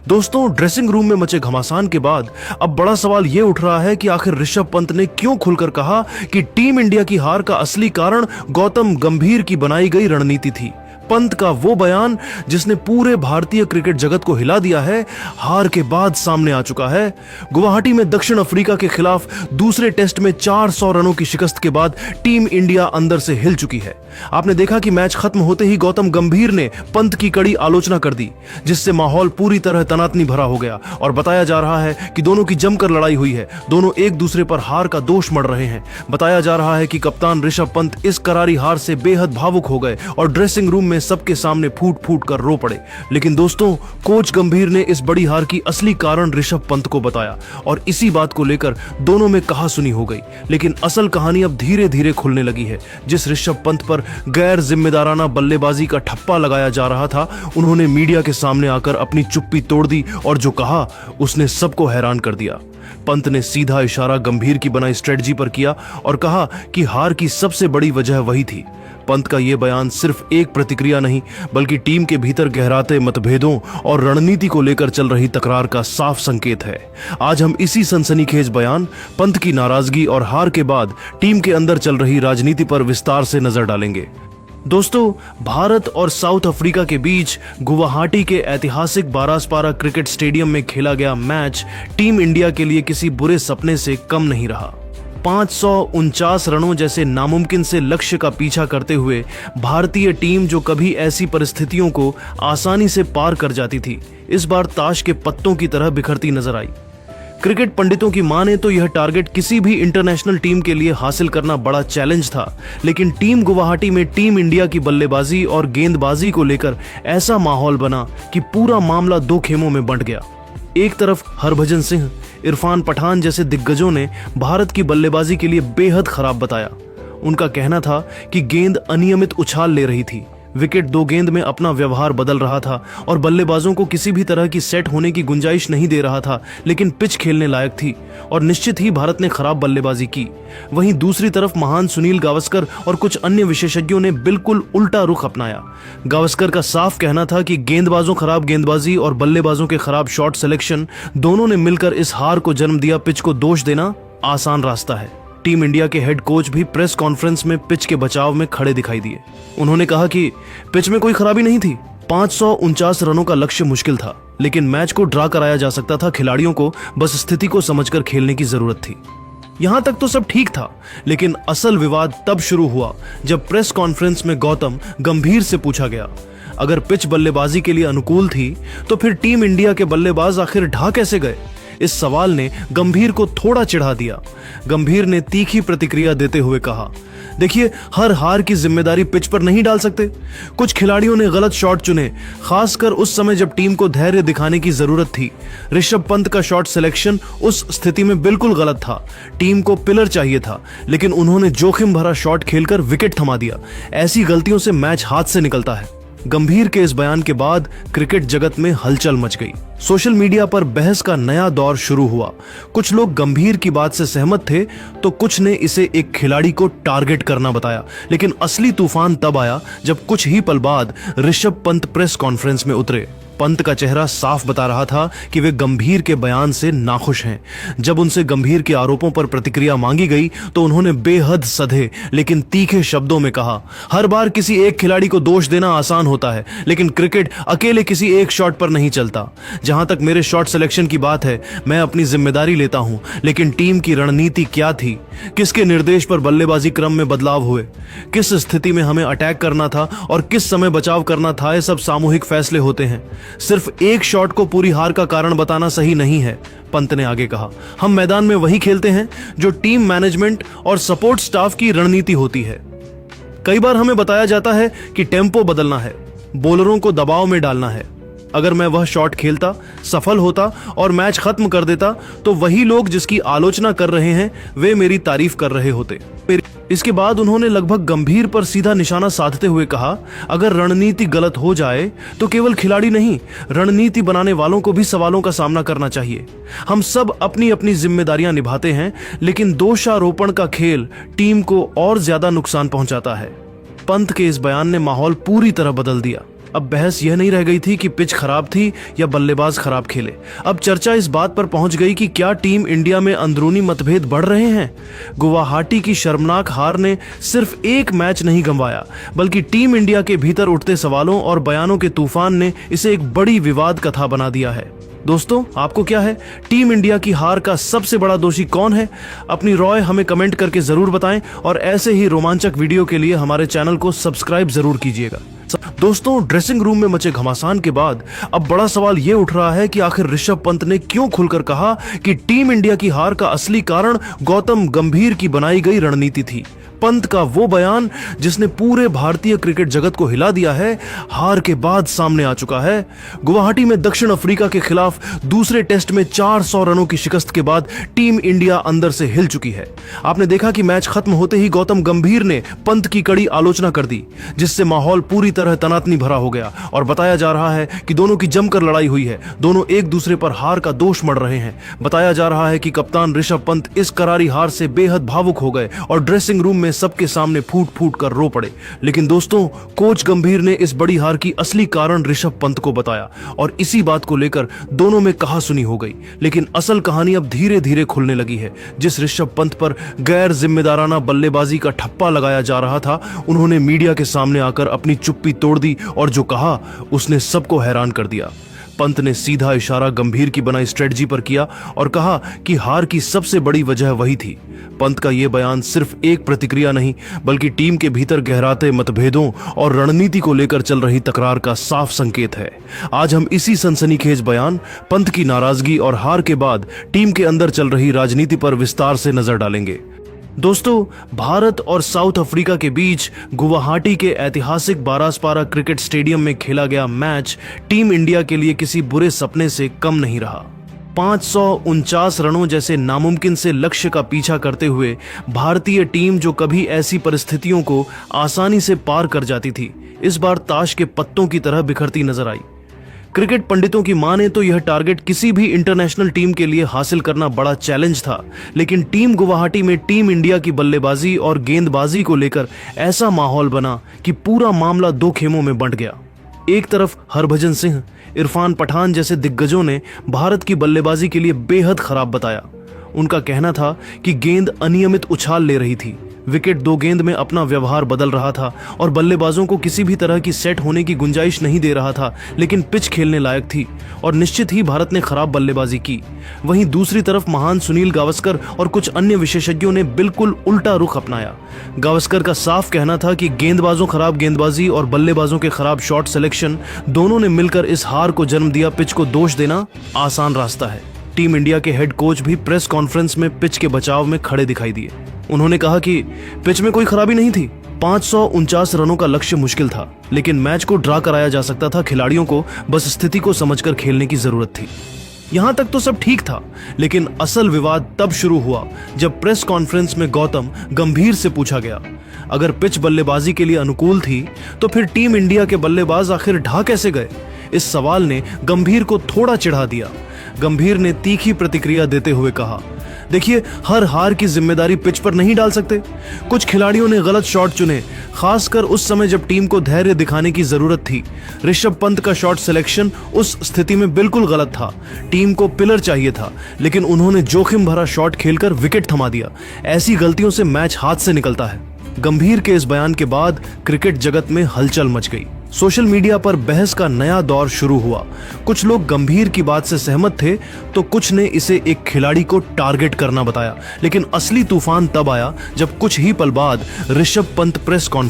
दोस्तों, dressing room में मचे घमासान के बाद अब बड़ा सवाल ये उठ रहा है कि आखिर ऋषभ पंत ने क्यों खुलकर कहा कि टीम इंडिया की हार का असली कारण गौतम गंभीर की बनाई गई रणनीति थी। पंत का वो बयान जिसने पूरे भारतीय क्रिकेट जगत को हिला दिया है, हार के बाद सामने आ चुका है। गुवाहाटी में दक्षिण अफ्रीका के खिलाफ दूसरे टेस्ट में 400 रनों की शिकस्त के बाद टीम इंडिया अंदर से हिल चुकी है। आपने देखा कि मैच खत्म होते ही गौतम गंभीर ने पंत की कड़ी आलोचना कर दी, जिससे माहौल पूरी तरह तनातनी भरा हो गया और बताया जा रहा है कि दोनों की जमकर लड़ाई हुई है। दोनों एक दूसरे पर हार का दोष मढ़ रहे हैं। बताया जा रहा है कि कप्तान ऋषभ पंत इस करारी हार से बेहद भावुक हो गए और ड्रेसिंग रूम में सबके सामने फूट फूट कर रो पड़े। लेकिन दोस्तों, कोच गंभीर ने इस बड़ी हार की असली कारण ऋषभ पंत को बताया और इसी बात को लेकर दोनों में कहासुनी हो गई। लेकिन असल कहानी अब धीरे धीरे खुलने लगी है। जिस ऋषभ पंत पर गैर जिम्मेदाराना बल्लेबाजी का ठप्पा लगाया जा रहा था, उन्होंने मीडिया के सामने आकर अपनी चुप्पी तोड़ दी और जो कहा उसने सबको हैरान कर दिया। पंत ने सीधा इशारा गंभीर की बनाई स्ट्रेटजी पर किया और कहा कि हार की सबसे बड़ी वजह वही थी। पंत का यह बयान सिर्फ एक प्रतिक्रिया नहीं, बल्कि टीम के भीतर गहराते मतभेदों और रणनीति को लेकर चल रही तकरार का साफ संकेत है। आज हम इसी सनसनीखेज बयान, पंत की नाराजगी और हार के बाद टीम के अंदर चल रही राजनीति पर विस्तार से नजर डालेंगे। दोस्तों, भारत और साउथ अफ्रीका के बीच गुवाहाटी के ऐतिहासिक बारासपारा क्रिकेट स्टेडियम में खेला गया मैच टीम इंडिया के लिए किसी बुरे सपने से कम नहीं रहा। 549 रनों जैसे नामुमकिन से लक्ष्य का पीछा करते हुए भारतीय टीम, जो कभी ऐसी परिस्थितियों को आसानी से पार कर जाती थी, इस बार ताश के पत्तों की तरह बिखरती नजर आई। क्रिकेट पंडितों की माने तो यह टारगेट किसी भी इंटरनेशनल टीम के लिए हासिल करना बड़ा चैलेंज था, लेकिन टीम गुवाहाटी में टीम इंडिया की बल्लेबाजी और गेंदबाजी को लेकर ऐसा माहौल बना कि पूरा मामला दो खेमों में बंट गया। एक तरफ हरभजन सिंह, इरफान पठान जैसे दिग्गजों ने भारत की बल्लेबाजी के लिए बेहद खराब बताया। उनका कहना था कि गेंद अनियमित उछाल ले रही थी, विकेट दो गेंद में अपना व्यवहार बदल रहा था और बल्लेबाजों को किसी भी तरह की सेट होने की गुंजाइश नहीं दे रहा था। लेकिन पिच खेलने लायक थी और निश्चित ही भारत ने खराब बल्लेबाजी की। वहीं दूसरी तरफ महान सुनील गावस्कर और कुछ अन्य विशेषज्ञों ने बिल्कुल उल्टा रुख अपनाया। गावस्कर का साफ कहना था कि गेंदबाजों खराब गेंदबाजी और बल्लेबाजों के खराब शॉट सिलेक्शन दोनों ने मिलकर इस हार को जन्म दिया। पिच को दोष देना आसान रास्ता है। टीम इंडिया के हेड कोच भी प्रेस कॉन्फ्रेंस में पिच के बचाव में खड़े दिखाई दिए। उन्होंने कहा कि पिच में कोई खराबी नहीं थी। 549 रनों का लक्ष्य मुश्किल था, लेकिन मैच को ड्रा कराया जा सकता था। खिलाड़ियों को बस स्थिति को समझकर खेलने की जरूरत थी। यहां तक तो सब ठीक था, लेकिन असल विवाद तब शुरू हुआ जब प्रेस कॉन्फ्रेंस में गौतम गंभीर से पूछा गया, अगर पिच बल्लेबाजी के लिए अनुकूल थी तो फिर टीम इंडिया के बल्लेबाज आखिर ढा कैसे गए? इस सवाल ने गंभीर को थोड़ा चिढ़ा दिया। गंभीर ने तीखी प्रतिक्रिया देते हुए कहा, देखिए, हर हार की जिम्मेदारी पिच पर नहीं डाल सकते। कुछ खिलाड़ियों ने गलत शॉट चुने, खासकर उस समय जब टीम को धैर्य दिखाने की जरूरत थी। ऋषभ पंत का शॉट सिलेक्शन उस स्थिति में बिल्कुल गलत था। टीम को पिलर चाहिए था, लेकिन उन्होंने जोखिम भरा शॉट खेलकर विकेट थमा दिया। ऐसी गलतियों से मैच हाथ से निकलता है। गंभीर के इस बयान के बाद क्रिकेट जगत में हलचल मच गई। सोशल मीडिया पर बहस का नया दौर शुरू हुआ। कुछ लोग गंभीर की बात से सहमत थे, तो कुछ ने इसे एक खिलाड़ी को टारगेट करना बताया। लेकिन असली तूफान तब आया जब कुछ ही पल बाद ऋषभ पंत प्रेस कॉन्फ्रेंस में उतरे। पंत का चेहरा साफ बता रहा था कि वे गंभीर के बयान से नाखुश हैं। जब उनसे गंभीर के आरोपों पर प्रतिक्रिया मांगी गई तो उन्होंने बेहद सधे लेकिन तीखे शब्दों में कहा, हर बार किसी एक खिलाड़ी को दोष देना आसान होता है, लेकिन क्रिकेट अकेले किसी एक शॉट पर नहीं चलता। जहां तक मेरे शॉट सिलेक्शन की बात है, मैं अपनी जिम्मेदारी लेता हूं, लेकिन टीम की रणनीति क्या थी, किसके निर्देश पर बल्लेबाजी क्रम में बदलाव हुए, किस स्थिति में हमें अटैक करना था और किस समय बचाव करना था, ये सब सामूहिक फैसले होते हैं। सिर्फ एक शॉट को पूरी हार का कारण बताना सही नहीं है। पंत ने आगे कहा, हम मैदान में वही खेलते हैं जो टीम मैनेजमेंट और सपोर्ट स्टाफ की रणनीति होती है। कई बार हमें बताया जाता है कि टेम्पो बदलना है, बॉलरों को दबाव में डालना है। अगर मैं वह शॉट खेलता, सफल होता और मैच खत्म कर देता, तो वही लोग जिसकी आलोचना कर रहे हैं वे मेरी तारीफ कर रहे होते। इसके बाद उन्होंने लगभग गंभीर पर सीधा निशाना साधते हुए कहा, अगर रणनीति गलत हो जाए तो केवल खिलाड़ी नहीं, रणनीति बनाने वालों को भी सवालों का सामना करना चाहिए। हम सब अपनी अपनी जिम्मेदारियां निभाते हैं, लेकिन दोषारोपण का खेल टीम को और ज्यादा नुकसान पहुंचाता है। पंत के इस बयान ने माहौल पूरी तरह बदल दिया। अब बहस यह नहीं रह गई थी कि पिच खराब थी या बल्लेबाज खराब खेले। अब चर्चा इस बात पर पहुंच गई कि क्या टीम इंडिया में अंदरूनी मतभेद बढ़ रहे हैं। गुवाहाटी की शर्मनाक हार ने सिर्फ एक मैच नहीं गंवाया, बल्कि टीम इंडिया के भीतर उठते सवालों और बयानों के तूफान ने इसे एक बड़ी विवाद कथा बना दिया है। दोस्तों, आपको क्या है, टीम इंडिया की हार का सबसे बड़ा दोषी कौन है? अपनी राय हमें कमेंट करके जरूर बताएं और ऐसे ही रोमांचक वीडियो के लिए हमारे चैनल को सब्सक्राइब जरूर कीजिएगा। दोस्तों, ड्रेसिंग रूम में मचे घमासान के बाद अब बड़ा सवाल ये उठ रहा है कि आखिर ऋषभ पंत ने क्यों खुलकर कहा कि टीम इंडिया की हार का असली कारण गौतम गंभीर की बनाई गई रणनीति थी। पंत का वो बयान जिसने पूरे भारतीय क्रिकेट जगत को हिला दिया है, हार के बाद सामने आ चुका है। गुवाहाटी में दक्षिण अफ्रीका के खिलाफ दूसरे टेस्ट में 400 रनों की शिकस्त के बाद टीम इंडिया अंदर से हिल चुकी है। आपने देखा कि मैच खत्म होते ही गौतम गंभीर ने पंत की कड़ी आलोचना कर दी, जिससे माहौल पूरी तरह तनातनी भरा हो गया और बताया जा रहा है कि दोनों की जमकर लड़ाई हुई है। दोनों एक दूसरे पर हार का दोष मढ़ रहे हैं। बताया जा रहा है कि कप्तान ऋषभ पंत इस करारी हार से बेहद भावुक हो गए और ड्रेसिंग रूम में सबके सामने फूट फूट कर रो पड़े। लेकिन दोस्तों, कोच गंभीर ने इस बड़ी हार की असली कारण ऋषभ पंत को बताया और इसी बात को लेकर दोनों में कहासुनी हो गई। लेकिन असल कहानी अब धीरे धीरे खुलने लगी है। जिस ऋषभ पंत पर गैर जिम्मेदाराना बल्लेबाजी का ठप्पा लगाया जा रहा था, उन्होंने मीडिया के सामने आकर अपनी चुप्पी तोड़ दी और जो कहा उसने सबको हैरान कर दिया। पंत ने सीधा इशारा गंभीर की बनाई स्ट्रेटजी पर किया और कहा कि हार की सबसे बड़ी वजह वही थी। पंत का यह बयान सिर्फ एक प्रतिक्रिया नहीं, बल्कि टीम के भीतर गहराते मतभेदों और रणनीति को लेकर चल रही तकरार का साफ संकेत है। आज हम इसी सनसनीखेज बयान, पंत की नाराजगी और हार के बाद टीम के अंदर चल रही राजनीति पर विस्तार से नजर डालेंगे। दोस्तों, भारत और साउथ अफ्रीका के बीच गुवाहाटी के ऐतिहासिक बारासपारा क्रिकेट स्टेडियम में खेला गया मैच टीम इंडिया के लिए किसी बुरे सपने से कम नहीं रहा। 549 रनों जैसे नामुमकिन से लक्ष्य का पीछा करते हुए भारतीय टीम, जो कभी ऐसी परिस्थितियों को आसानी से पार कर जाती थी, इस बार ताश के पत्तों की तरह बिखरती नजर आई। क्रिकेट पंडितों की माने तो यह टारगेट किसी भी इंटरनेशनल टीम के लिए हासिल करना बड़ा चैलेंज था। लेकिन टीम गुवाहाटी में टीम इंडिया की बल्लेबाजी और गेंदबाजी को लेकर ऐसा माहौल बना कि पूरा मामला दो खेमों में बंट गया। एक तरफ हरभजन सिंह, इरफान पठान जैसे दिग्गजों ने भारत की बल्लेबाजी के लिए बेहद खराब बताया। उनका कहना था कि गेंद अनियमित उछाल ले रही थी, विकेट दो गेंद में अपना व्यवहार बदल रहा था और बल्लेबाजों को किसी भी तरह की सेट होने की गुंजाइश नहीं दे रहा था। लेकिन पिच खेलने लायक थी और निश्चित ही भारत ने खराब बल्लेबाजी की। वहीं दूसरी तरफ महान सुनील गावस्कर और कुछ अन्य विशेषज्ञों ने बिल्कुल उल्टा रुख अपनाया। गावस्कर का साफ कहना था कि गेंदबाजों खराब गेंदबाजी और बल्लेबाजों के खराब शॉट सिलेक्शन दोनों ने मिलकर इस हार को जन्म दिया। पिच को दोष देना आसान रास्ता है। टीम इंडिया के हेड कोच भी प्रेस कॉन्फ्रेंस में पिच के बचाव में खड़े दिखाई दिए। उन्होंने कहा कि पिच में कोई खराबी नहीं थी। 549 रनों का लक्ष्य मुश्किल था, लेकिन मैच को ड्रा कराया जा सकता था। खिलाड़ियों को बस स्थिति को समझकर खेलने की जरूरत थी। यहां तक तो सब ठीक था, लेकिन असल विवाद तब शुरू हुआ जब प्रेस कॉन्फ्रेंस में गौतम गंभीर से पूछा गया, अगर पिच बल्लेबाजी के लिए अनुकूल थी तो फिर टीम इंडिया के बल्लेबाज आखिर ढा कैसे गए? इस सवाल ने गंभीर को थोड़ा चिढ़ा दिया। गंभीर ने तीखी प्रतिक्रिया देते हुए कहा, देखिए, हर हार की जिम्मेदारी पिच पर नहीं डाल सकते। कुछ खिलाड़ियों ने गलत शॉट चुने, खासकर उस समय जब टीम को धैर्य दिखाने की जरूरत थी। ऋषभ पंत का शॉट सिलेक्शन उस स्थिति में बिल्कुल गलत था। टीम को पिलर चाहिए था, लेकिन उन्होंने जोखिम भरा शॉट खेलकर विकेट थमा दिया। ऐसी गलतियों से मैच हाथ से निकलता है। गंभीर के इस बयान के बाद क्रिकेट जगत में हलचल मच गई। सोशल मीडिया पर बहस का नया दौर शुरू हुआ। कुछ लोग गंभीर की बात से सहमत थे, तो कुछ ने इसे एक खिलाड़ी को टारगेट करना बताया। लेकिन असली तूफान तब आया जब कुछ ही पल बाद ऋषभ पंत प्रेस कॉन्फ्रेंस